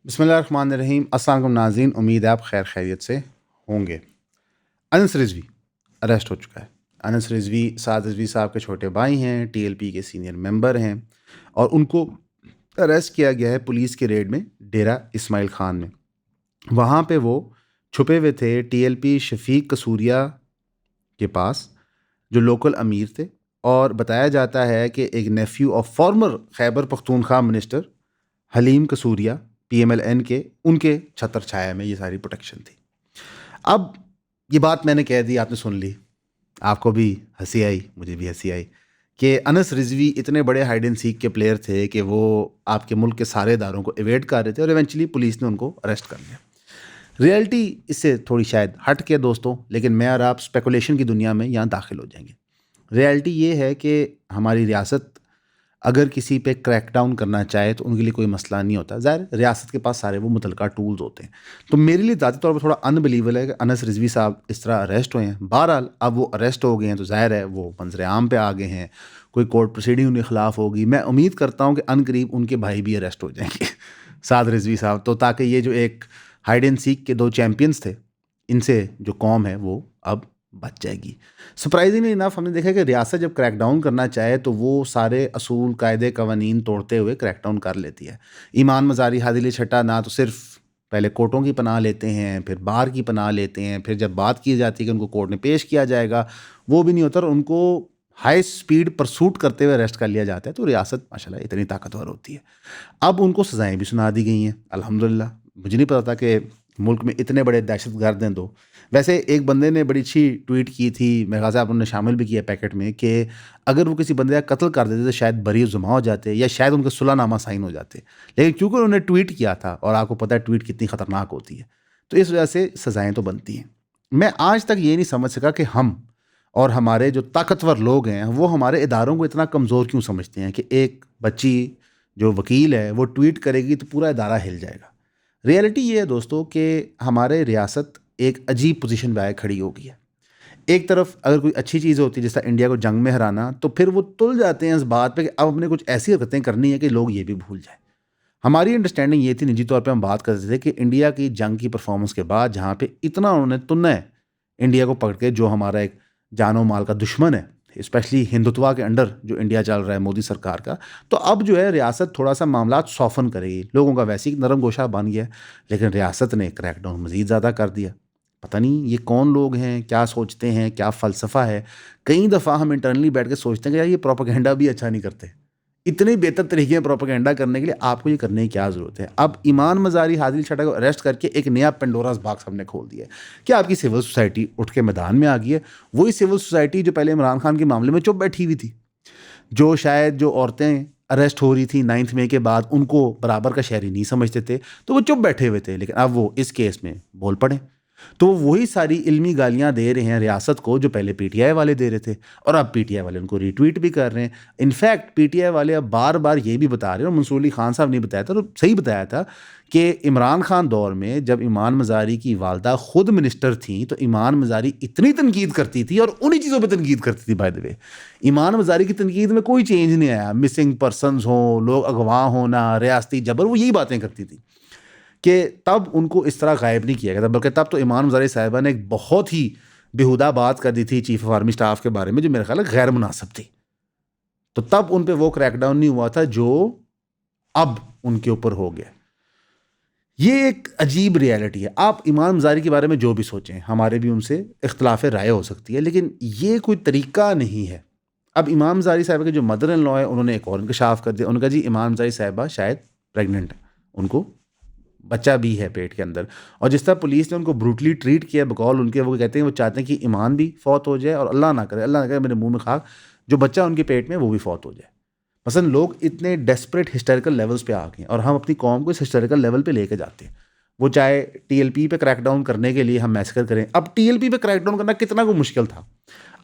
बिस्मिल्लाहिर्रहमानिर्रहीम। अस्सलाम वालेकुम नाज़रीन, उम्मीद है आप खैर खैरियत से होंगे। अनस रिजवी अरेस्ट हो चुका है। अनस रिजवी साद रिजवी साहब के छोटे भाई हैं, टीएलपी के सीनियर मेंबर हैं और उनको अरेस्ट किया गया है पुलिस के रेड में डेरा इस्माइल खान में। वहाँ पे वो छुपे हुए थे टीएलपी शफीक कसूरिया के पास, जो लोकल अमीर थे, और बताया जाता है कि एक nephew of former Khyber Pakhtunkhwa minister Haleem Kasuria PMLN के, उनके छत्र छाया में ये सारी प्रोटेक्शन थी। अब ये बात मैंने कह दी, आपने सुन ली, आपको भी हंसी आई, मुझे भी हंसी आई कि अनस रिजवी इतने बड़े हाइड एंड सीक के प्लेयर थे कि वो आपके मुल्क के सारे इदारों को एवेड कर रहे थे और इवेंचुअली पुलिस ने उनको अरेस्ट कर लिया। रियलिटी इससे थोड़ी शायद हट के दोस्तों, लेकिन मैं और आप स्पेकुलेशन की दुनिया में यहाँ दाखिल हो जाएंगे। रियलिटी ये है कि हमारी रियासत अगर किसी पे क्रैकडाउन करना चाहे तो उनके लिए कोई मसला नहीं होता। ज़ाहिर रियासत के पास सारे वो मुतलका टूल्स होते हैं। तो मेरे लिए ज़ाती तौर पर थोड़ा अनबिलीवेबल है कि अनस रिजवी साहब इस तरह अरेस्ट हुए हैं। बहरहाल अब वो अरेस्ट हो गए हैं तो ज़ाहिर है वो मंजर आम पे आ गए हैं, कोई कोर्ट प्रोसीडिंग उनके खिलाफ होगी। मैं उम्मीद करता हूँ कि अनकरीब उनके भाई भी अरेस्ट हो जाएंगे साद रिजवी साहब, तो ताकि ये जो एक हाइड एंड सीक के दो चैम्पियंस थे, इनसे जो कौम है वो अब बच जाएगी। सरप्राइजिंगली इनफ हमने देखा कि रियासत जब क्रैकडाउन करना चाहे तो वो सारे असूल कायदे कवानीन तोड़ते हुए क्रैकडाउन कर लेती है। ईमान मज़ारी हादिल छट्टा ना तो सिर्फ पहले कोर्टों की पनाह लेते हैं, फिर बार की पनाह लेते हैं, फिर जब बात की जाती है कि उनको कोर्ट में पेश किया जाएगा वो भी नहीं होता और उनको हाई स्पीड परसूट करते हुए अरेस्ट कर लिया जाता है। तो रियासत माशाल्लाह इतनी ताकतवर होती है। अब उनको सज़ाएँ भी सुना दी गई हैं अल्हम्दुलिल्लाह। मुझे नहीं पता था कि मुल्क में इतने बड़े दहशतगर्द हैं दो। वैसे एक बंदे ने बड़ी अच्छी ट्वीट की थी, मेरे ख्याल से आप उन्होंने शामिल भी किया पैकेट में, कि अगर वो किसी बंदे का कत्ल कर देते तो शायद बरी जुमा हो जाते या शायद उनके सुलहनामा साइन हो जाते, लेकिन क्योंकि उन्होंने ट्वीट किया था और आपको पता है ट्वीट कितनी ख़तरनाक होती है, तो इस वजह से सज़ाएँ तो बनती हैं। मैं आज तक ये नहीं समझ सका कि हम और हमारे जो ताकतवर लोग हैं वो हमारे इदारों को इतना कमज़ोर क्यों समझते हैं कि एक बच्ची जो वकील है वो ट्वीट करेगी तो पूरा इदारा हिल जाएगा। रियलिटी ये है दोस्तों कि हमारे रियासत एक अजीब पोजीशन पे आए खड़ी हो गई है। एक तरफ अगर कोई अच्छी चीज़ होती है जैसा इंडिया को जंग में हराना, तो फिर वो तुल जाते हैं इस बात पे कि अब हमने कुछ ऐसी हरकतें करनी है कि लोग ये भी भूल जाएं। हमारी अंडरस्टैंडिंग ये थी, निजी तौर पे हम बात करते थे कि इंडिया की जंग की परफॉर्मेंस के बाद जहाँ पे इतना उन्होंने तुन्ना है इंडिया को पकड़ के, जो हमारा एक जानो माल का दुश्मन है, स्पेशली हिंदुत्वा के अंडर जो इंडिया चल रहा है मोदी सरकार का, तो अब जो है रियासत थोड़ा सा मामला सॉफन करेगी। लोगों का वैसे ही नरम गोशा बन गया, लेकिन रियासत ने क्रैकडाउन मज़ीद ज़्यादा कर दिया। पता नहीं ये कौन लोग हैं, क्या सोचते हैं, क्या फ़लसफ़ा है। कई दफ़ा हम इंटरनली बैठ के सोचते हैं कि यार ये प्रोपेगेंडा भी अच्छा नहीं करते। इतने बेहतर तरीके हैं प्रोपेगेंडा करने के लिए, आपको ये करने की क्या ज़रूरत है। अब ईमान मज़ारी हादिल छट्टा को अरेस्ट करके एक नया पेंडोरास बॉक्स हमने खोल दिया है कि आपकी सिविल सोसाइटी उठ के मैदान में आ गई है। वही सिविल सोसाइटी जो पहले इमरान खान के मामले में चुप बैठी हुई थी, जो शायद जो औरतें अरेस्ट हो रही थी 9 मई के बाद उनको बराबर का शहरी नहीं समझते थे, तो वो चुप बैठे हुए थे, लेकिन अब वो इस केस में बोल पड़े। तो वही सारी इल्मी गालियां दे रहे हैं रियासत को जो पहले पीटीआई वाले दे रहे थे, और अब पीटीआई वाले उनको रीट्वीट भी कर रहे हैं। इनफैक्ट पीटीआई वाले अब बार बार ये भी बता रहे हैं, और मंसूर अली खान साहब ने बताया था, तो सही बताया था, कि इमरान खान दौर में जब ईमान मज़ारी की वालदा खुद मिनिस्टर थी तो ईमान मज़ारी इतनी तनकीद करती थी और उन्हीं चीज़ों पर तनकीद करती थी। बाय द वे, ईमान मज़ारी की तनकीद में कोई चेंज नहीं आया। मिसिंग पर्सनस हो, लोग अगवा होना, रियासती जबर, वो यही बातें करती थी कि तब उनको इस तरह गायब नहीं किया गया था, बल्कि तब तो ईमान मज़ारी साहिबा ने एक बहुत ही बेहुदा बात कर दी थी चीफ ऑफ आर्मी स्टाफ के बारे में, जो मेरे ख्याल है गैर मुनासिब थी। तो तब उन पे वो क्रैकडाउन नहीं हुआ था जो अब उनके ऊपर हो गया। ये एक अजीब रियलिटी है। आप ईमान मज़ारी के बारे में जो भी सोचें, हमारे भी उनसे इख्तलाफ राय हो सकती है, लेकिन ये कोई तरीका नहीं है। अब इमाम मज़ारी साहिबा के जो मदर इन लॉ है, उन्होंने एक और इंकशाफ कर दिया। उन्होंने कहा जी इमाम मज़ारी साहिबा शायद प्रेग्नेंट है, उनको बच्चा भी है पेट के अंदर। और जिस तरह पुलिस ने उनको ब्रूटली ट्रीट किया बकौल उनके, वो कहते हैं वो चाहते हैं कि ईमान भी फौत हो जाए और अल्लाह ना करे मेरे मुंह में खाक, जो बच्चा उनके पेट में वो भी फौत हो जाए। मसलन लोग इतने डेस्परेट हिस्टोरिकल लेवल्स पे आ गए और हम अपनी कौम को इस हिस्टोरिकल लेवल पे लेके जाते हैं। वो चाहे टीएलपी पे क्रैकडाउन करने के लिए हम मैसेकर करें। अब टीएलपी पे क्रैकडाउन करना कितना को मुश्किल था।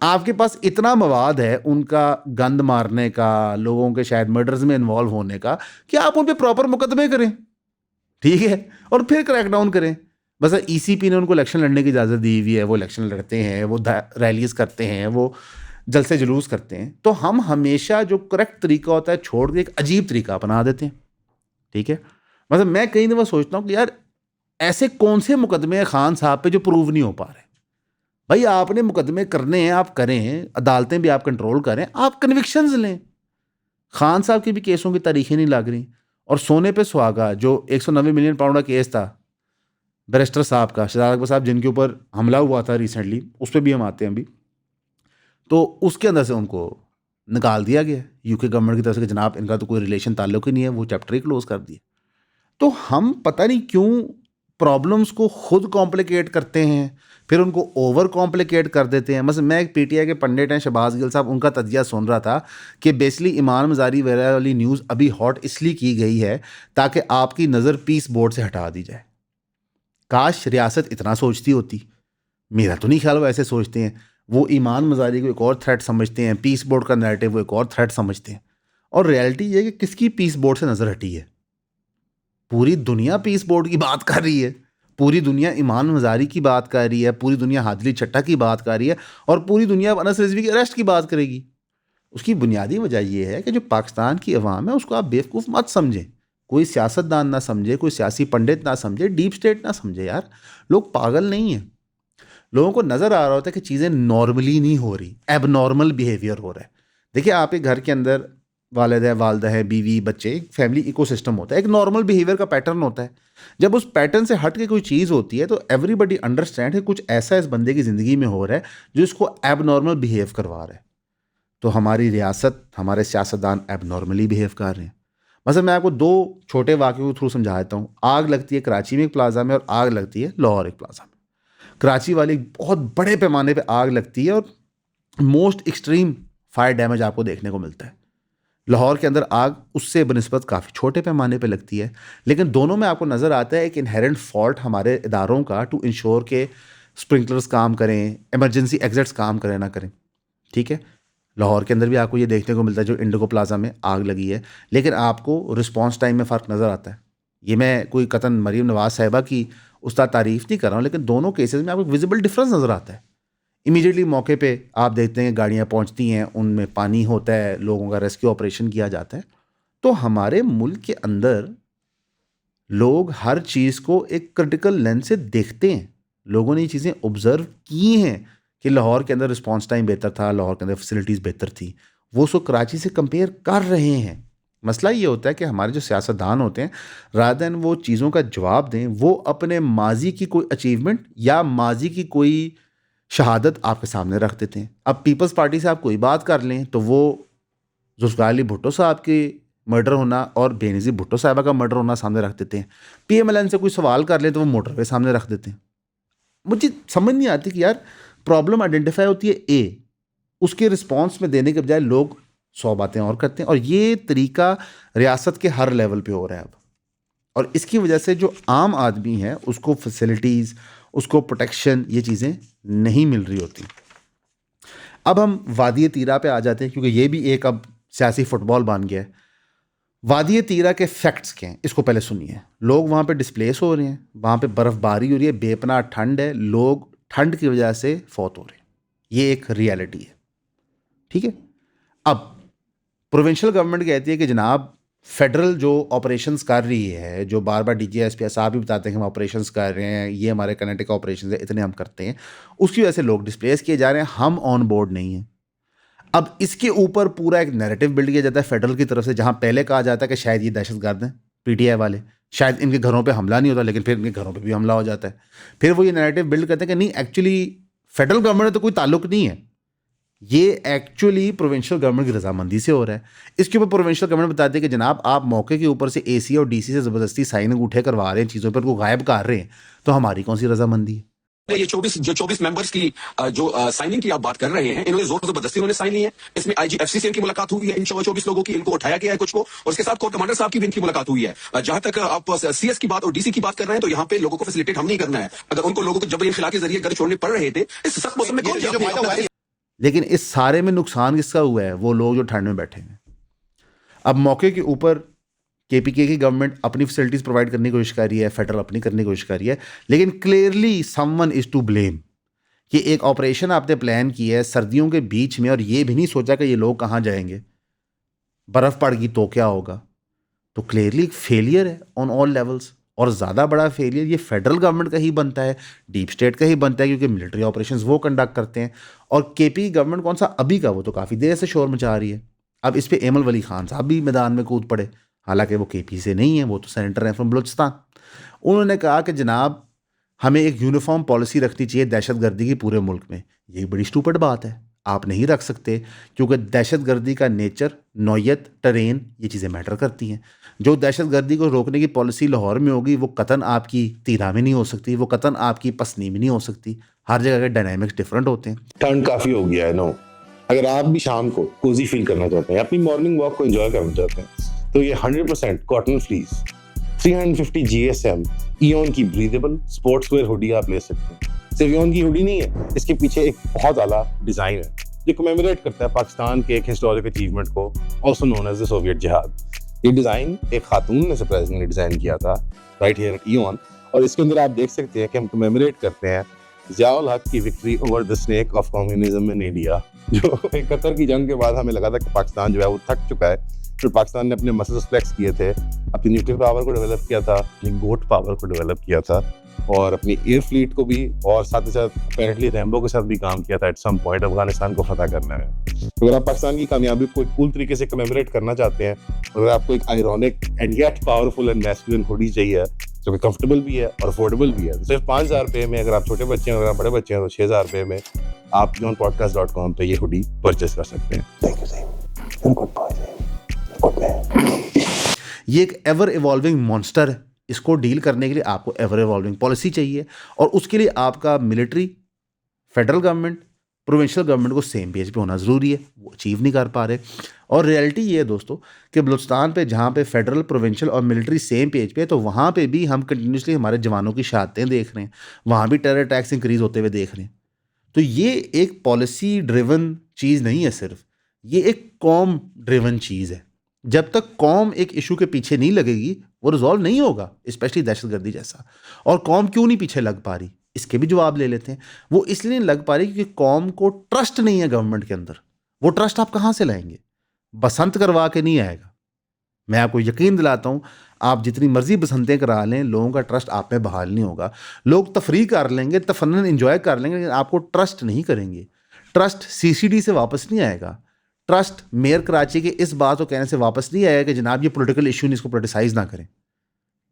आपके पास इतना मवाद है उनका गंद मारने का, लोगों के शायद मर्डर्स में इन्वॉल्व होने का, कि आप उन पर प्रॉपर मुकदमे करें, ठीक है, और फिर क्रैकडाउन करें। बस ईसीपी ने उनको इलेक्शन लड़ने की इजाज़त दी हुई है, वो इलेक्शन लड़ते हैं, वो रैलीज करते हैं, वो जलसे जुलूस करते हैं, तो हम हमेशा जो करेक्ट तरीका होता है छोड़ के एक अजीब तरीका अपना देते हैं, ठीक है। मतलब मैं कई दफ़ा सोचता हूँ कि यार ऐसे कौन से मुकदमे हैं खान साहब पे जो प्रूव नहीं हो पा रहे। भाई आपने मुकदमे करने हैं, आप करें, अदालतें भी आप कंट्रोल करें, आप कन्विक्शंस लें। खान साहब के भी केसों की तारीखें नहीं लग रही। और सोने पे सुहागा जो 190 मिलियन पाउंड का केस था बैरिस्टर साहब का, शहजाद अकबर साहब जिनके ऊपर हमला हुआ था रिसेंटली, उस पर भी हम आते हैं अभी, तो उसके अंदर से उनको निकाल दिया गया यूके गवर्नमेंट की तरफ से कि जनाब इनका तो कोई रिलेशन ताल्लुक ही नहीं है, वो चैप्टर ही क्लोज कर दिया। तो हम पता नहीं क्यों प्रॉब्लम्स को खुद कॉम्प्लिकेट करते हैं, फिर उनको ओवर कॉम्प्लिकेट कर देते हैं। मतलब मैं एक पीटीआई के पंडित हैं शहबाज गिल साहब, उनका तजिया सुन रहा था कि बेसिकली ईमान मजारी वगैरह वाली न्यूज़ अभी हॉट इसलिए की गई है ताकि आपकी नज़र पीस बोर्ड से हटा दी जाए। काश रियासत इतना सोचती होती, मेरा तो नहीं ख्याल वो ऐसे सोचते हैं। वो ईमान मजारी को एक और थ्रेट समझते हैं, पीस बोर्ड का नैरेटिव वो एक और थ्रेट समझते हैं। और रियलिटी ये है कि किसकी पीस बोर्ड से नज़र हटी है? पूरी दुनिया पीस बोर्ड की बात कर रही है, पूरी दुनिया ईमान मजारी की बात कर रही है, पूरी दुनिया हादली चट्टा की बात कर रही है, और पूरी दुनिया अब अनस रिजवी के अरेस्ट की बात करेगी। उसकी बुनियादी वजह यह है कि जो पाकिस्तान की अवाम है उसको आप बेवकूफ़ मत समझें, कोई सियासतदान ना समझे, कोई सियासी पंडित ना समझे, डीप स्टेट ना समझे। यार लोग पागल नहीं हैं। लोगों को नज़र आ रहा होता है कि चीज़ें नॉर्मली नहीं हो रही, एबनॉर्मल बिहेवियर हो रहा है। देखिए आप एक घर के अंदर वालिद है, वालदा है, बीवी, बच्चे, एक फैमिली इकोसिस्टम होता है, एक नॉर्मल बिहेवियर का पैटर्न होता है। जब उस पैटर्न से हट के कोई चीज़ होती है तो एवरीबडी अंडरस्टैंड है कुछ ऐसा इस बंदे की ज़िंदगी में हो रहा है जो इसको एबनॉर्मल बिहेव करवा रहा है। तो हमारी रियासत, हमारे सियासतदान एबनॉर्मली बिहेव कर रहे हैं। मतलब मैं आपको दो छोटे वाक़े के थ्रू समझा देता हूँ। आग लगती है कराची में एक प्लाजा में, और आग लगती है लाहौर एक प्लाजा में। कराची वाली बहुत बड़े पैमाने पे आग लगती है और मोस्ट एक्सट्रीम फायर डैमेज आपको देखने को मिलता है। लाहौर के अंदर आग उससे बनिस्बत काफ़ी छोटे पैमाने पे लगती है, लेकिन दोनों में आपको नज़र आता है एक इनहेरेंट फॉल्ट हमारे इदारों का टू इंश्योर के स्प्रिंकलर्स काम करें, इमरजेंसी एग्जिट्स काम करें ना करें। ठीक है, लाहौर के अंदर भी आपको ये देखने को मिलता है जो इंडिगो प्लाजा में आग लगी है, लेकिन आपको रिस्पॉन्स टाइम में फ़र्क नज़र आता है। ये मैं कोई कतन मरीम नवाज साहिबा की उस्ताद तारीफ़ नहीं कर रहा हूँ, लेकिन दोनों केसेस में आपको विजिबल डिफरेंस नज़र आता है। इमीडिएटली मौके पे आप देखते हैं गाड़ियाँ पहुँचती हैं, उनमें पानी होता है, लोगों का रेस्क्यू ऑपरेशन किया जाता है। तो हमारे मुल्क के अंदर लोग हर चीज़ को एक क्रिटिकल लेंस से देखते हैं। लोगों ने ये चीज़ें ऑब्ज़र्व की हैं कि लाहौर के अंदर रिस्पॉन्स टाइम बेहतर था, लाहौर के अंदर फैसिलिटीज़ बेहतर थी। वो उसको कराची से कंपेयर कर रहे हैं। मसला ये होता है कि हमारे जो सियासतदान होते हैं, रादर देन वो चीज़ों का जवाब दें, वो अपने माज़ी की कोई अचीवमेंट या माज़ी की कोई शहादत आपके सामने रख देते हैं। अब पीपल्स पार्टी से आप कोई बात कर लें तो वो जुल्फ़िकार अली भुट्टो साहब के मर्डर होना और बेनज़ीर भुट्टो साहिबा का मर्डर होना सामने रख देते हैं। पीएमएलएन से कोई सवाल कर लें तो वो मोटरवे सामने रख देते हैं। मुझे समझ नहीं आती कि यार प्रॉब्लम आइडेंटिफाई होती है ए, उसके रिस्पॉन्स में देने के बजाय लोग 100 बातें और करते हैं, और ये तरीका रियासत के हर लेवल पे हो रहा है अब। और इसकी वजह से जो आम आदमी है उसको फैसिलिटीज़, उसको प्रोटेक्शन, ये चीज़ें नहीं मिल रही होती। अब हम वादी तीरा पे आ जाते हैं क्योंकि ये भी एक अब सियासी फुटबॉल बन गया है। वादी तीरा के फैक्ट्स क्या हैं इसको पहले सुनिए। लोग वहाँ पे डिस्प्लेस हो रहे हैं, वहाँ पे बर्फ़बारी हो रही है, बेपनाह ठंड है, लोग ठंड की वजह से फौत हो रहे हैं। ये एक रियलिटी है। ठीक है, अब प्रोविंशियल गवर्नमेंट कहती है कि जनाब फेडरल जो ऑपरेशंस कर रही है, जो बार बार डीजीएसपी साहब भी बताते हैं कि हम ऑपरेशंस कर रहे हैं, ये हमारे कनेक्टिक ऑपरेशंस है, इतने हम करते हैं, उसकी वजह से लोग डिस्प्लेस किए जा रहे हैं, हम ऑन बोर्ड नहीं हैं। अब इसके ऊपर पूरा एक नैरेटिव बिल्ड किया जाता है फेडरल की तरफ से, जहां पहले कहा जाता है कि शायद ये दहशतगर्द हैं पीटीआई वाले, शायद इनके घरों पे हमला नहीं होता, लेकिन फिर इनके घरों पे भी हमला हो जाता है। फिर वो ये नैरेटिव बिल्ड करते हैं कि नहीं, एक्चुअली फेडरल गवर्नमेंट तो कोई ताल्लुक नहीं है, ये एक्चुअली प्रोविंशियल गवर्नमेंट की रजामंदी से हो रहा है। इसके ऊपर प्रोविंशियल गवर्नमेंट बताती है कि जनाब आप मौके के ऊपर से एसी और डीसी से ज़बरदस्ती साइन अंगूठे करवा रहे हैं, चीज़ों पर को गायब कर रहे हैं, तो हमारी कौन सी रजामंदी है? ये 24 मेंबर्स की जो साइनिंग की आप बात कर रहे हैं, इन्होंने जोर जबरदस्ती उन्होंने साइन ली है। इसमें आईजीएफसी से इनकी मुलाकात हुई है, इन 24 लोगों की, इनको उठाया गया है कुछ को, और उसके साथ कोर कमांडर साहब की भी इनकी मुलाकात हुई है। जहां तक आप सीएस की बात और डीसी की बात कर रहे हैं, तो यहाँ पे लोगों को फैसिलिटेट हम नहीं करना है। अगर उनको लोगों को जबरन खिला के जरिए घर छोड़ने पड़ रहे थे, इस सख्त मौसम में कौन जाए? लेकिन इस सारे में नुकसान किसका हुआ है? वो लोग जो ठंड में बैठे हैं। अब मौके के ऊपर केपीके की गवर्नमेंट अपनी फैसिलिटीज़ प्रोवाइड करने की कोशिश कर रही है, फेडरल अपनी करने की कोशिश कर रही है, लेकिन clearly someone is to blame कि एक ऑपरेशन आपने प्लान की है सर्दियों के बीच में, और ये भी नहीं सोचा कि ये लोग कहाँ जाएंगे, बर्फ़ पड़ गई तो क्या होगा। तो क्लियरली एक फेलियर है ऑन ऑल लेवल्स। और ज़्यादा बड़ा फेलियर ये फेडरल गवर्नमेंट का ही बनता है, डीप स्टेट का ही बनता है, क्योंकि मिलिट्री ऑपरेशंस वो कंडक्ट करते हैं। और केपी गवर्नमेंट कौन सा अभी का, वो तो काफ़ी देर से शोर मचा रही है। अब इस पे एमल वली खान साहब भी मैदान में कूद पड़े, हालांकि वो केपी से नहीं है, वो तो सेनेटर हैं फ्रॉम बलूचिस्तान। उन्होंने कहा कि जनाब हमें एक यूनिफॉर्म पॉलिसी रखनी चाहिए दहशतगर्दी की पूरे मुल्क में। ये बड़ी स्टूपिड बात है, आप नहीं रख सकते, क्योंकि दहशतगर्दी का नेचर, नौयत, टरेन, ये चीज़ें मैटर करती हैं। जो दहशतगर्दी को रोकने की पॉलिसी लाहौर में होगी, वो कतन आपकी तीरा में नहीं हो सकती, वो कतन आपकी पसनी में नहीं हो सकती। हर जगह के डायनामिक्स डिफरेंट होते हैं। ठंड काफी हो गया है नो, अगर आप भी शाम को कोजी फील करना चाहते हैं, अपनी मॉर्निंग वॉक को एंजॉय करना चाहते हैं, तो ये 100% कॉटन फ्लीस 350 GSM इयॉन की ब्रीदेबल स्पोर्ट्स वेयर हुडी आप ले सकते हैं। सिर्फ इयॉन की हुडी नहीं है, इसके पीछे एक बहुत आला डिजाइन है जो कमेमोरेट करता है पाकिस्तान के एक हिस्टोरिक अचीवमेंट को, also known as the Soviet jihad. ये डिजाइन एक खातून ने सरप्राइजिंगली डिजाइन किया था राइट हियर एट इयॉन, और इसके अंदर आप देख सकते हैं कि हम कमेमोरेट करते हैं ज़ियाउल हक की victory over the snake of communism in India. जो 71 की जंग के बाद हमें लगा था कि पाकिस्तान जो है वो थक चुका है, फिर पाकिस्तान ने अपने मसल्स फ्लेक्स किए थे, अपनी न्यूक्लियर पावर को डेवलप किया था, अपनी गोट पावर को डेवलप किया था, और अपनी एयर फ्लीट को भी, और साथ ही साथ अपेरेंटली रैम्बो के साथ भी काम किया था एट सम पॉइंट अफगानिस्तान को फतह करने में। तो अगर आप पाकिस्तान की कामयाबी को एक कूल तरीके से कमेमोरेट करना चाहते हैं, अगर आपको एक ironic and yet powerful and masculine hoodie चाहिए जो कि कंफर्टेबल भी है और अफोर्डेबल भी है, तो सिर्फ 5,000 रुपये में, अगर आप छोटे बच्चे हैं, अगर आप बड़े बच्चे हैं, तो 6,000 रुपये में आप johnpodcast.com पे ये हुडी परचेस कर सकते हैं। थैंक यू ये एक एवर इवॉल्विंग मॉन्स्टर है, इसको डील करने के लिए आपको एवर इवॉल्विंग पॉलिसी चाहिए, और उसके लिए आपका military, federal government, provincial government को सेम पेज पे होना ज़रूरी है। वो अचीव नहीं कर पा रहे। और रियलिटी ये है दोस्तों कि बलूचिस्तान पे जहाँ पे फेडरल, प्रोविंशियल और मिलिट्री सेम पेज पे है, तो वहाँ पे भी हम कंटिन्यूसली हमारे जवानों की शहादतें देख रहे हैं, वहाँ भी टेरर अटैक्स इंक्रीज़ होते हुए देख रहे हैं। तो ये एक पॉलिसी ड्रिवन चीज़ नहीं है सिर्फ, ये एक कॉम ड्रिवन चीज़ है। जब तक कौम एक इशू के पीछे नहीं लगेगी, वो रिजॉल्व नहीं होगा, स्पेशली दहशतगर्दी जैसा। और कौम क्यों नहीं पीछे लग पा रही, इसके भी जवाब ले लेते हैं। वो इसलिए नहीं लग पा रही क्योंकि कौम को ट्रस्ट नहीं है गवर्नमेंट के अंदर। वो ट्रस्ट आप कहाँ से लाएंगे? बसंत करवा के नहीं आएगा। मैं आपको यकीन दिलाता हूँ, आप जितनी मर्जी बसंतें करा लें, लोगों का ट्रस्ट आप में बहाल नहीं होगा। लोग तफरीह कर लेंगे, तफन्नन एंजॉय कर लेंगे, लेकिन आपको ट्रस्ट नहीं करेंगे। ट्रस्ट CCD से वापस नहीं आएगा। ट्रस्ट मेयर कराची के इस बात को कहने से वापस नहीं आएगा कि जनाब ये पॉलिटिकल इशू नहीं, इसको पोलिटिसाइज ना करें।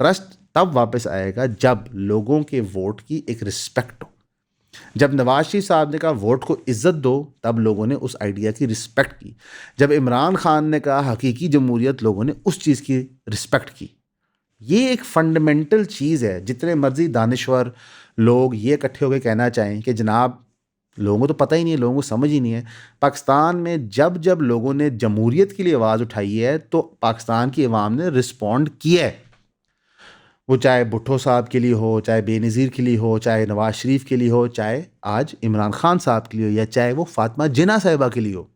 ट्रस्ट तब वापस आएगा जब लोगों के वोट की एक रिस्पेक्ट हो। जब नवाज शरीफ साहब ने कहा वोट को इज्जत दो, तब लोगों ने उस आइडिया की रिस्पेक्ट की। जब इमरान खान ने कहा हकीकी जमहूरियत, लोगों ने उस चीज़ की रिस्पेक्ट की। ये एक फंडामेंटल चीज़ है। जितने मर्जी दानिश्वर लोग ये इकट्ठे होकर कहना चाहें कि जनाब लोगों को तो पता ही नहीं है, लोगों को समझ ही नहीं है। पाकिस्तान में जब जब लोगों ने जमहूरियत के लिए आवाज़ उठाई है, तो पाकिस्तान की अवाम ने रिस्पॉन्ड किया है। वो चाहे भुट्टो साहब के लिए हो, चाहे बेनज़ीर के लिए हो, चाहे नवाज शरीफ के लिए हो, चाहे आज इमरान खान साहब के लिए हो, या चाहे वो फातिमा जिन्ना साहिबा के लिए हो।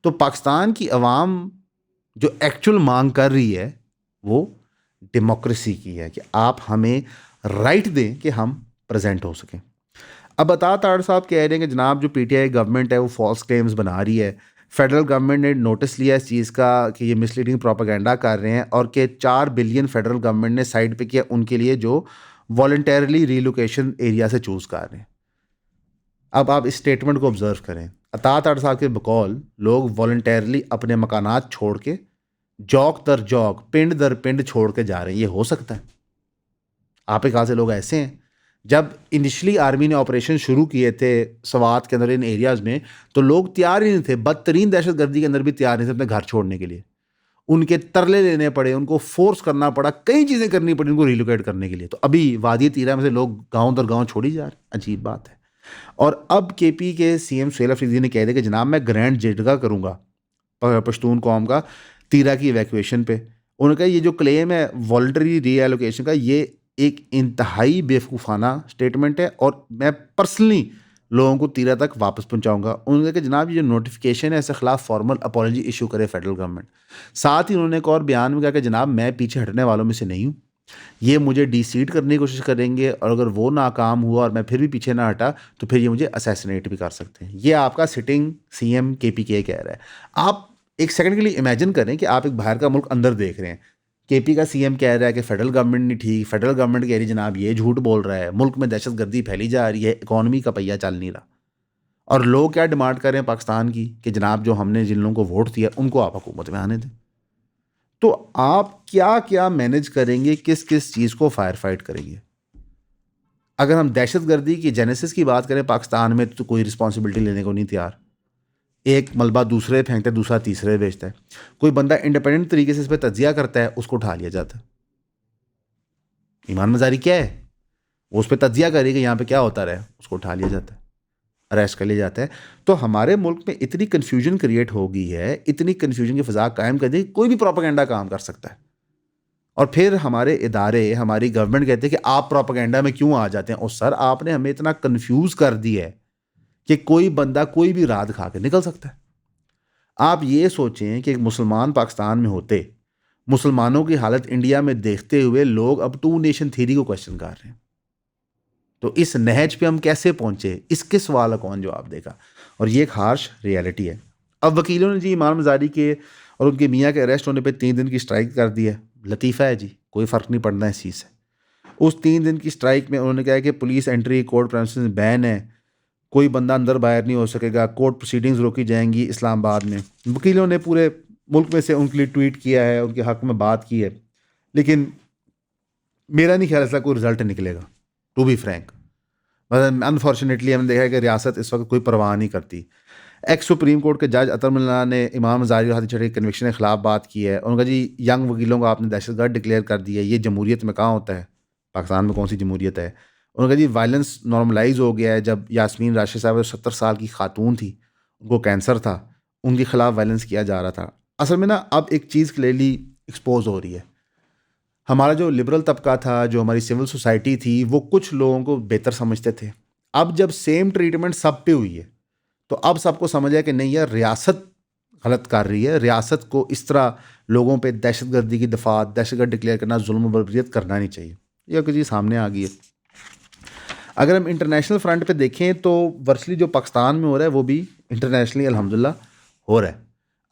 तो पाकिस्तान की अवाम जो एक्चुअल मांग कर रही है वो डेमोक्रेसी की है, कि आप हमें राइट दें कि हम प्रेजेंट हो सकें। अब अता ताड़ साहब कह रहे हैं कि जनाब जो PTI गवर्नमेंट है वो फॉल्स क्लेम्स बना रही है। फेडरल गवर्नमेंट ने नोटिस लिया इस चीज़ का कि ये मिसलीडिंग प्रोपेगेंडा कर रहे हैं, और कि 4 बिलियन फेडरल गवर्नमेंट ने साइड पे किया उनके लिए जो वॉलंटरली रीलोकेशन एरिया से चूज़ कर रहे हैं। अब आप इस स्टेटमेंट को ऑब्जर्व करें। अता ताड़ साहब के बकौल लोग वॉलंटरली अपने मकानात छोड़ के जौक दर जौक, पिंड दर पिंड छोड़ के जा रहे हैं। ये हो सकता है? आप एक से लोग ऐसे हैं। जब इनिशियली आर्मी ने ऑपरेशन शुरू किए थे सवात के अंदर इन एरियाज़ में, तो लोग तैयार ही नहीं थे, बदतरीन दहशतगर्दी के अंदर भी तैयार नहीं थे अपने घर छोड़ने के लिए। उनके तरले लेने पड़े, उनको फोर्स करना पड़ा, कई चीज़ें करनी पड़ी उनको रिलोकेट करने के लिए। तो अभी वादी तीरा में से लोग गांव दर गांव छोड़ी जा रहे हैं। अजीब बात है। और अब KP के CM सुहेल अफरीदी ने कह दिया कि जनाब मैं ग्रैंड जटगा करूँगा पश्तून कौम का तीरा की इवैक्यूएशन पे। उनका ये जो क्लेम है वॉलंटरी रीएलोकेशन का, ये एक इंतहाई बेवकूफ़ाना स्टेटमेंट है, और मैं पर्सनली लोगों को तीरा तक वापस पहुंचाऊंगा। उन्होंने कहा कि जनाब ये जो नोटिफिकेशन है इसके खिलाफ फॉर्मल अपॉलॉजी इशू करे फेडरल गवर्नमेंट। साथ ही उन्होंने एक और बयान में कहा कि जनाब मैं पीछे हटने वालों में से नहीं हूँ, ये मुझे डिसीट करने की कोशिश करेंगे, और अगर वो नाकाम हुआ और मैं फिर भी पीछे ना हटा तो फिर ये मुझे असैसिनेट भी कर सकते हैं। ये आपका सिटिंग CM KPK कह रहा है। आप एक सेकंड के लिए इमेजिन करें कि आप एक बाहर का मुल्क अंदर देख रहे हैं, केपी का सीएम कह रहा है कि फेडरल गवर्नमेंट नहीं ठीक, फेडरल गवर्नमेंट कह रही जनाब ये झूठ बोल रहा है, मुल्क में दहशतगर्दी फैली जा रही है, इकॉनमी का पहिया चल नहीं रहा, और लोग क्या डिमांड कर रहे हैं पाकिस्तान की कि जनाब जो हमने जिन लोगों को वोट दिया उनको आप हुकूमत में आने दें। तो आप क्या क्या मैनेज करेंगे, किस किस चीज़ को फायर फाइट करेंगे? अगर हम दहशतगर्दी की जेनेसिस की बात करें पाकिस्तान में, तो कोई रिस्पॉन्सिबिलिटी लेने को नहीं तैयार। एक मलबा दूसरे फेंकता है, दूसरा तीसरे बेचता है। कोई बंदा इंडिपेंडेंट तरीके से इस पर तजिया करता है, उसको उठा लिया जाता है। ईमान मजारी क्या है? वो उस पर तजिया करेगी यहाँ पे क्या होता रहा है, उसको उठा लिया जाता है, अरेस्ट कर लिया जाता है। तो हमारे मुल्क में इतनी कन्फ्यूजन क्रिएट हो गई है, इतनी कन्फ्यूजन की फ़ज़ा कायम कर दी, कोई भी प्रोपेगेंडा काम कर सकता है। और फिर हमारे इदारे, हमारी गवर्नमेंट कहते हैं कि आप प्रोपेगेंडा में क्यों आ जाते हैं। और सर, आपने हमें इतना कन्फ्यूज़ कर दिया है कि कोई बंदा कोई भी रात खा के निकल सकता है। आप ये सोचें कि एक मुसलमान पाकिस्तान में होते, मुसलमानों की हालत इंडिया में देखते हुए लोग अब 2 नेशन थ्योरी को क्वेश्चन कर रहे हैं। तो इस नहज पे हम कैसे पहुंचे, इसके सवाल का कौन जवाब देगा? और ये एक हार्श रियलिटी है। अब वकीलों ने जी इमाम मज़ारी के और उनके मियाँ के अरेस्ट होने पे 3 दिन की स्ट्राइक कर दी है। लतीफ़ा है जी, कोई फ़र्क नहीं पड़ना इस चीज़ से। उस 3 दिन की स्ट्राइक में उन्होंने कहा है कि police entry, court premises ban है, कोई बंदा अंदर बाहर नहीं हो सकेगा, कोर्ट प्रोसीडिंग्स रोकी जाएंगी इस्लामाबाद में। वकीलों ने पूरे मुल्क में से उनके लिए ट्वीट किया है, उनके हक़ में बात की है, लेकिन मेरा नहीं ख्याल ऐसा कोई रिजल्ट निकलेगा, टू बी फ्रैंक। मतलब अनफॉर्चुनेटली हमने देखा है कि रियासत इस वक्त कोई परवाह नहीं करती। एक्स सुप्रीम कोर्ट के जज अतर मिल्ला ने इमाम ज़ाहिर और हादी छठे के कन्विक्शन के खिलाफ बात की है। उन्होंने कहा जी यंग वकीलों को आपने दहशतगर्द डिक्लेयर कर दिया है, ये जमहूरियत में कहाँ होता है, पाकिस्तान में कौन सी जमहूरियत है। उन्होंने कहा जी वायलेंस नॉर्मलाइज हो गया है। जब यास्मीन राशिद साहब 70 साल की खातून थी, उनको कैंसर था, उनके खिलाफ वायलेंस किया जा रहा था। असल में ना अब एक चीज़ क्लियरली एक्सपोज हो रही है। हमारा जो लिबरल तबका था, जो हमारी सिविल सोसाइटी थी, वो कुछ लोगों को बेहतर समझते थे। अब जब सेम ट्रीटमेंट सब पे हुई है, तो अब सबको समझ है कि नहीं यार, रियासत गलत कर रही है, रियासत को इस तरह लोगों पे दहशतगर्दी की दफा, दहशतगर्द डिक्लेयर करना, जुल्म बर्बरियत करना नहीं चाहिए। यह चीज़ सामने आ गई है। अगर हम इंटरनेशनल फ्रंट पे देखें तो वर्चुअली जो पाकिस्तान में हो रहा है वो भी इंटरनेशनली अल्हम्दुलिल्लाह हो रहा है।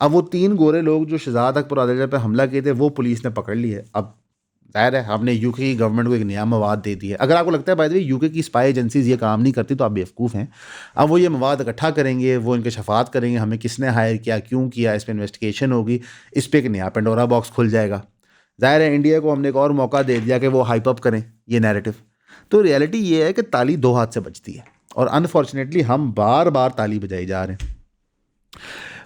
अब वो 3 गोरे लोग जो शहजाद अकबर आदिल पे हमला किए थे, वो पुलिस ने पकड़ ली है। अब जाहिर है हमने यूके की गवर्नमेंट को एक नया मवाद दे दिया है। अगर आपको लगता है बाय द वे यूके की स्पाई एजेंसीज ये काम नहीं करती, तो आप बेवकूफ़ हैं। अब वो ये मवाद इकट्ठा करेंगे, वो इनके शफात करेंगे, हमें किसने हायर किया, क्यों किया, इस पर इन्वेस्टिगेशन होगी, इस पर एक नया पेंडोरा बॉक्स खुल जाएगा। ज़ाहिर है इंडिया को हमने एक और मौका दे दिया कि वो हाइप अप करें ये नैरेटिव। तो रियलिटी ये है कि ताली 2 हाथ से बजती है, और अनफॉर्चुनेटली हम बार बार ताली बजाई जा रहे हैं।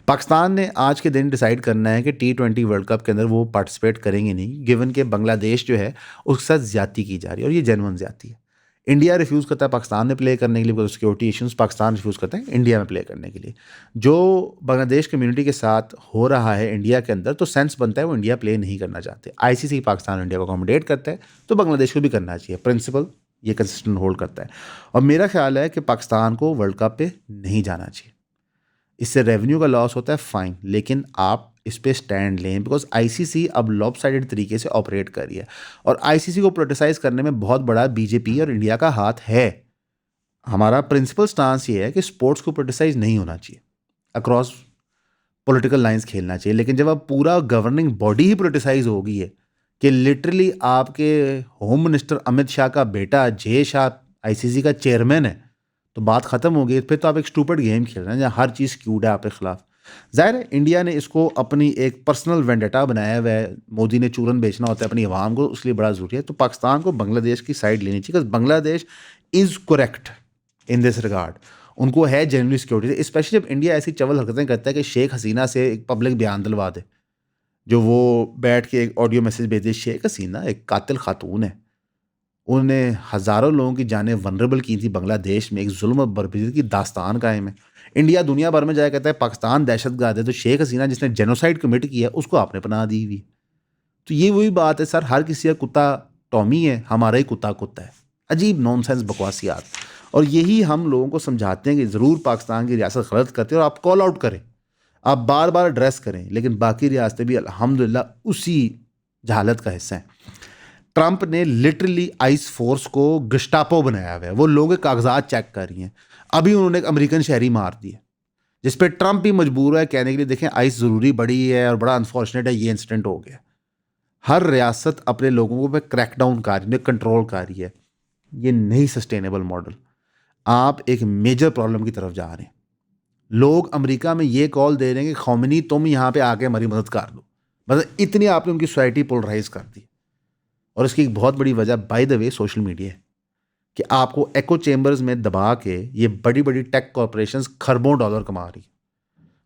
पाकिस्तान ने आज के दिन डिसाइड करना है कि T20 वर्ल्ड कप के अंदर वो पार्टिसिपेट करेंगे नहीं, गिवन कि बांग्लादेश जो है उसके साथ ज़्यादती की जा रही है, और ये जेन्युइन ज़्यादती है। इंडिया रिफ्यूज़ करता है पाकिस्तान में प्ले करने के लिए, because security issues. Pakistan refuse करता है इंडिया में प्ले करने के लिए। जो बांग्लादेश कम्युनिटी के साथ हो रहा है इंडिया के अंदर, तो सेंस बनता है वो इंडिया प्ले नहीं करना चाहते। ICC पाकिस्तान इंडिया को अकोमोडेट करता है, तो बांग्लादेश को भी करना चाहिए। प्रिंसिपल ये कंसिस्टेंट होल्ड करता है, और मेरा ख्याल है कि पाकिस्तान को वर्ल्ड कप पे नहीं जाना चाहिए। इससे रेवेन्यू का लॉस होता है, फाइन, लेकिन आप इस पे स्टैंड लें, बिकॉज ICC अब लॉपसाइडेड तरीके से ऑपरेट कर रही है, और ICC को पोलिटिसाइज करने में बहुत बड़ा बीजेपी और इंडिया का हाथ है। हमारा प्रिंसिपल स्टांस ये है कि स्पोर्ट्स को पोलिटिसाइज नहीं होना चाहिए, अक्रॉस पॉलिटिकल लाइंस खेलना चाहिए। लेकिन जब अब पूरा गवर्निंग बॉडी ही पोलिटिसाइज हो गई है कि लिटरली आपके होम मिनिस्टर अमित शाह का बेटा जय शाह ICC का चेयरमैन है, तो बात ख़त्म हो गई। फिर तो आप एक स्टूपिड गेम खेल रहे हैं जहाँ हर चीज़ स्क्यूड है आपके खिलाफ। ज़ाहिर है इंडिया ने इसको अपनी एक पर्सनल वेंडेटा बनाया हुआ है। मोदी ने चूरन बेचना होता है अपनी आवाम को, उसलिए बड़ा ज़रूरी है। तो पाकिस्तान को बांग्लादेश की साइड लेनी चाहिए, because Bangladesh is correct in this regard. उनको है जेन्युइन सिक्योरिटी, स्पेशली जब इंडिया ऐसी चवल हरकतें करता है कि शेख हसीना से एक पब्लिक बयान दिलवा दे, जो वो बैठ के एक ऑडियो मैसेज भेजे। शेख हसीना एक कातिल खातून है, उन्होंने हज़ारों लोगों की जानें वनरेबल की थी बांग्लादेश में, एक जुल्म और बर्बरीत की दास्तान कायम है। इंडिया दुनिया भर में जाया कहता है पाकिस्तान दहशतगर्द है, तो शेख हसीना जिसने जेनोसाइड कमिट किया उसको आपने पनाह दी हुई। तो ये वही बात है सर, हर किसी का कुत्ता टॉमी है, हमारा ही कुत्ता कुत्ता है। अजीब नॉनसेंस बकवासियात। और यही हम लोगों को समझाते हैं कि ज़रूर पाकिस्तान की रियासत गलत करती है, और आप कॉल आउट करें, आप बार बार एड्रेस करें, लेकिन बाकी रियासतें भी अल्हम्दुलिल्लाह उसी जहालत का हिस्सा हैं। ट्रंप ने लिटरली आइस फोर्स को गस्टापो बनाया हुआ है, वो लोगों के कागजात चेक कर रही हैं। अभी उन्होंने एक अमेरिकन शहरी मार दिए, जिस पे ट्रंप भी मजबूर है कहने के लिए देखें आइस ज़रूरी बड़ी है और बड़ा अनफॉर्चुनेट है ये इंसिडेंट हो गया। हर रियासत अपने लोगों पे क्रैकडाउन कर रही है, कंट्रोल कर रही है। ये नहीं सस्टेनेबल मॉडल। आप एक मेजर प्रॉब्लम की तरफ जा रहे हैं। लोग अमेरिका में ये कॉल दे रहे हैं कि खौमेनी तुम यहाँ पे आके हमारी मदद कर दो। मतलब इतनी आपने उनकी सोसाइटी पोलराइज कर दी। और इसकी एक बहुत बड़ी वजह by the way social media है कि आपको एको चेम्बर्स में दबा के ये बड़ी बड़ी टेक कॉरपोरेशंस खरबों डॉलर कमा रही है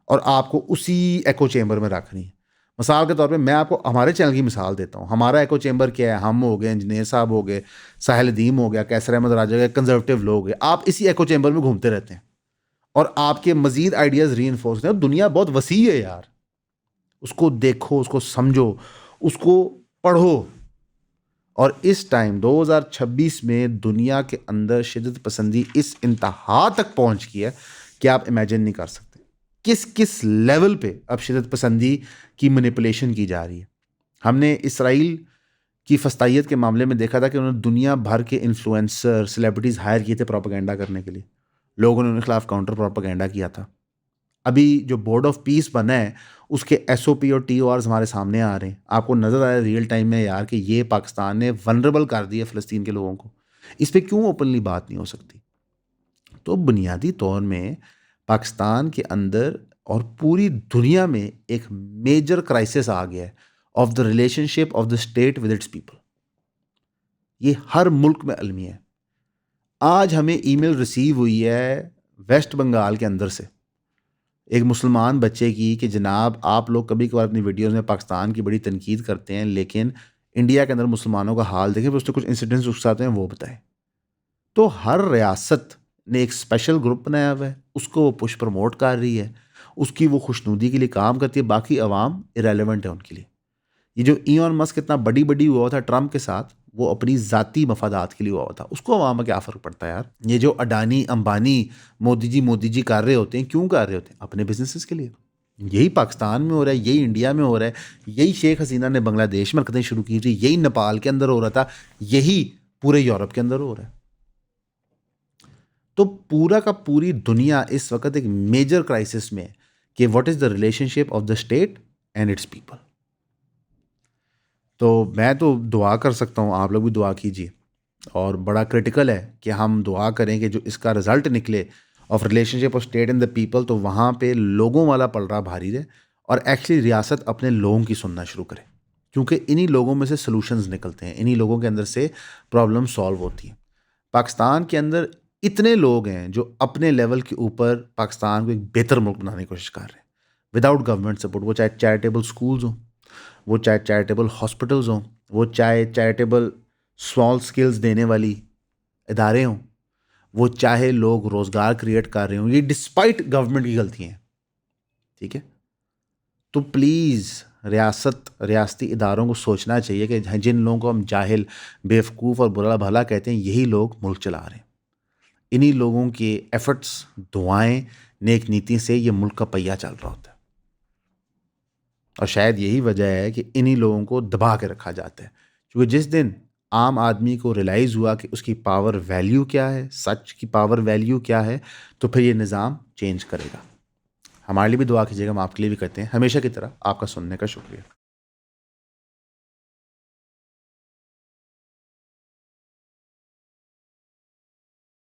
और आपको उसी एको चेम्बर में रखनी है। मिसाल के तौर पे मैं आपको हमारे चैनल की मिसाल देता हूँ। हमारा एको चेम्बर क्या है? हम हो गए, इंजीनियर साहब हो गए, साहिल अदीम हो गया, कैसर अहमद राजा हो गया, कंजर्वेटिव लोग हैं। आप इसी एको चेम्बर में घूमते रहते हैं और आपके मजीद आइडियाज़ रीइंफोर्स हैं। दुनिया बहुत वसी है यार, उसको देखो, उसको समझो, उसको पढ़ो। और इस टाइम 2026 में दुनिया के अंदर शिद्दत पसंदी इस इंतहा तक पहुंच गई है कि आप इमेजिन नहीं कर सकते किस किस लेवल पे अब शिद्दत पसंदी की मैनिपुलेशन की जा रही है। हमने इसराइल की फस्तायत के मामले में देखा था कि उन्होंने दुनिया भर के इन्फ्लुएंसर, सेलिब्रिटीज़ हायर किए थे प्रोपेगेंडा करने के लिए। लोगों ने उनके खिलाफ काउंटर प्रोपेगेंडा किया था। अभी जो बोर्ड ऑफ पीस बना है उसके SOP और TORs हमारे सामने आ रहे हैं। आपको नज़र आया रियल टाइम में यार कि ये पाकिस्तान ने वनरेबल कर दिया फ़लस्तीन के लोगों को। इस पर क्यों ओपनली बात नहीं हो सकती? तो बुनियादी तौर में पाकिस्तान के अंदर और पूरी दुनिया में एक मेजर क्राइसिस आ गया है of the relationship of the state with its people. ये हर मुल्क में अलमी है। आज हमें ईमेल रिसीव हुई है वेस्ट बंगाल के अंदर से एक मुसलमान बच्चे की कि जनाब आप लोग कभी कभार अपनी वीडियोज़ में पाकिस्तान की बड़ी तनकीद करते हैं लेकिन इंडिया के अंदर मुसलमानों का हाल देखें, उसने कुछ इंसिडेंट्स उसके साथ हैं वो बताएं। तो हर रियासत ने एक स्पेशल ग्रुप बनाया हुआ है, उसको वो पुश प्रमोट कर रही है, उसकी वो खुशनुदी के लिए काम करती है, बाकी अवाम इरेलीवेंट है उनके लिए। ये जो इलॉन मस्क इतना बड़ी बड़ी हुआ था ट्रंप के साथ, वो अपनी ज़ाती मफादात के लिए हुआ था, उसको अवाम में क्या फ़र्क पड़ता है यार। ये जो अडानी अंबानी मोदी जी कर रहे होते हैं, क्यों कर रहे होते हैं? अपने बिजनेसेस के लिए। यही पाकिस्तान में हो रहा है, यही इंडिया में हो रहा है, यही शेख हसीना ने बांग्लादेश में हरकतें शुरू की थी, यही नेपाल के अंदर हो रहा था, यही पूरे यूरोप के अंदर हो रहा है। तो पूरा का पूरी दुनिया इस वक्त एक मेजर क्राइसिस में है कि what is the relationship of the state and it's people. तो मैं तो दुआ कर सकता हूँ, आप लोग भी दुआ कीजिए। और बड़ा क्रिटिकल है कि हम दुआ करें कि जो इसका रिज़ल्ट निकले of relationship of state and the people, तो वहाँ पे लोगों वाला पलड़ा भारी रहे और एक्चुअली रियासत अपने लोगों की सुनना शुरू करे, क्योंकि इन्हीं लोगों में से सॉल्यूशंस निकलते हैं, इन्हीं लोगों के अंदर से प्रॉब्लम सॉल्व होती है। पाकिस्तान के अंदर इतने लोग हैं जो अपने लेवल के ऊपर पाकिस्तान को एक बेहतर मुल्क बनाने की कोशिश कर रहे हैं विदाउट गवर्नमेंट सपोर्ट। वो चाहे चैरिटेबल स्कूल्स हों, वो चाहे चैरिटेबल हॉस्पिटल्स हों, वो चाहे चैरिटेबल स्मॉल स्किल्स देने वाली इदारे हों, वो चाहे लोग रोज़गार क्रिएट कर रहे हों, ये डिस्पाइट गवर्नमेंट की गलतियाँ हैं। ठीक है, तो प्लीज़ रियासती इदारों को सोचना चाहिए कि जिन लोगों को हम जाहिल, बेवकूफ़ और बुरा भला कहते हैं, यही लोग मुल्क चला रहे हैं। इन्हीं लोगों के एफर्ट्स, दुआएं, नेक नीति से ये मुल्क का पहिया चल रहा होता है। और शायद यही वजह है कि इन्हीं लोगों को दबा के रखा जाता है, क्योंकि जिस दिन आम आदमी को रियलाइज़ हुआ कि उसकी पावर वैल्यू क्या है, सच की पावर वैल्यू क्या है, तो फिर ये निज़ाम चेंज करेगा। हमारे लिए भी दुआ कीजिएगा, हम आपके लिए भी करते हैं। हमेशा की तरह आपका सुनने का शुक्रिया।